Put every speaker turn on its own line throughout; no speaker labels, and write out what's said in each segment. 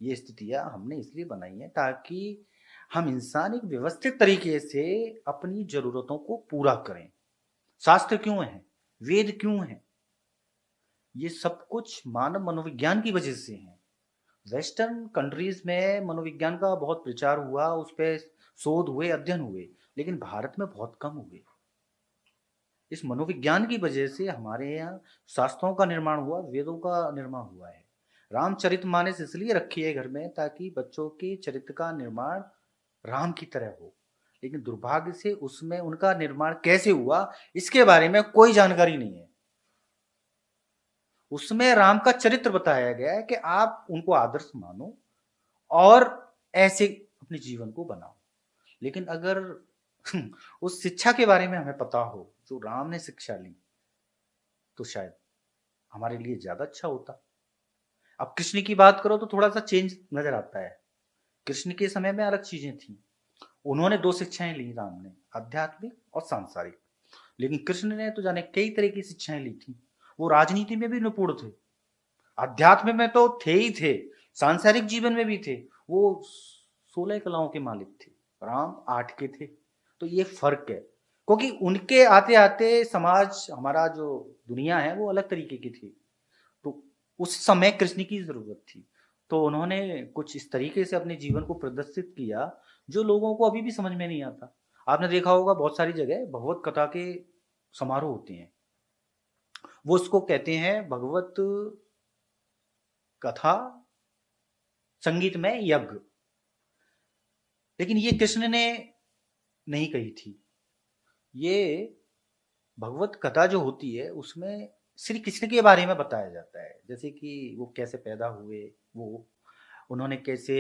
ये स्थितियाँ हमने इसलिए बनाई हैं ताकि हम इंसान एक व्यवस्थित तरीके से अपनी ज़रूरतों को पूरा करें। शास्त्र क्यों हैं? वेद क्यों हैं? ये सब कुछ मानव मनोविज्ञान की वजह से है। वेस्टर्न कंट्रीज़ में मनोविज्ञान का बहुत प्रचार हुआ, उस पे शोध हुए, अध्ययन हुए, लेकिन भारत में बहुत कम हुए। इस मनोविज्ञान की वजह से हमारे यहाँ शास्त्रों का निर्माण हुआ, वेदों का निर्माण हुआ है। रामचरितमानस इसलिए रखी है घर में ताकि बच्चों के चरित्र का निर्माण राम की तरह हो। लेकिन दुर्भाग्य से उसमें उनका निर्माण कैसे हुआ, इसके बारे में कोई जानकारी नहीं है। उसमें राम का चरित्र बताया गया है कि आप उनको आदर्श मानो और ऐसे अपने जीवन को बनाओ। लेकिन अगर उस शिक्षा के बारे में हमें पता हो जो राम ने शिक्षा ली, तो शायद हमारे लिए ज्यादा अच्छा होता। अब कृष्ण की बात करो तो थोड़ा सा चेंज नजर आता है। कृष्ण के समय में अलग चीजें थी। उन्होंने दो शिक्षाएं ली राम ने, आध्यात्मिक और सांसारिक। लेकिन कृष्ण ने तो जाने कई तरह की शिक्षाएं ली थी। वो राजनीति में भी निपुण थे, अध्यात्म में तो थे ही थे, सांसारिक जीवन में भी थे। वो 16 कलाओं के मालिक थे, राम 8 के थे। तो ये फर्क है, क्योंकि उनके आते आते समाज, हमारा जो दुनिया है वो अलग तरीके की थी। तो उस समय कृष्ण की जरूरत थी। तो उन्होंने कुछ इस तरीके से अपने जीवन को प्रदर्शित किया जो लोगों को अभी भी समझ में नहीं आता। आपने देखा होगा बहुत सारी जगह भगवत कथा के समारोह होते हैं, वो उसको कहते हैं भगवत कथा संगीत में यज्ञ। लेकिन ये कृष्ण ने नहीं कही थी। ये भगवत कथा जो होती है उसमें श्री कृष्ण के बारे में बताया जाता है, जैसे कि वो कैसे पैदा हुए, वो उन्होंने कैसे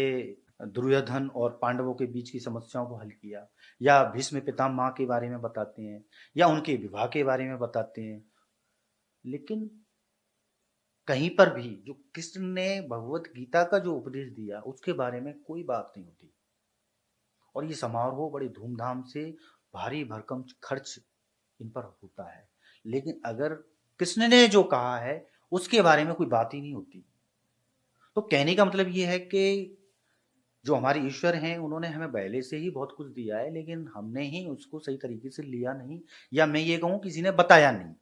दुर्योधन और पांडवों के बीच की समस्याओं को हल किया, या भीष्म पितामह के बारे में बताते हैं, या उनके विवाह के बारे में बताते हैं। लेकिन कहीं पर भी जो कृष्ण ने भगवत गीता का जो उपदेश दिया उसके बारे में कोई बात नहीं होती। और ये समारोह बड़े धूमधाम से, भारी भरकम खर्च इन पर होता है। लेकिन अगर कृष्ण ने जो कहा है उसके बारे में कोई बात ही नहीं होती। तो कहने का मतलब ये है कि जो हमारे ईश्वर हैं उन्होंने हमें पहले से ही बहुत कुछ दिया है, लेकिन हमने ही उसको सही तरीके से लिया नहीं, या मैं ये कहूँ किसी ने बताया नहीं।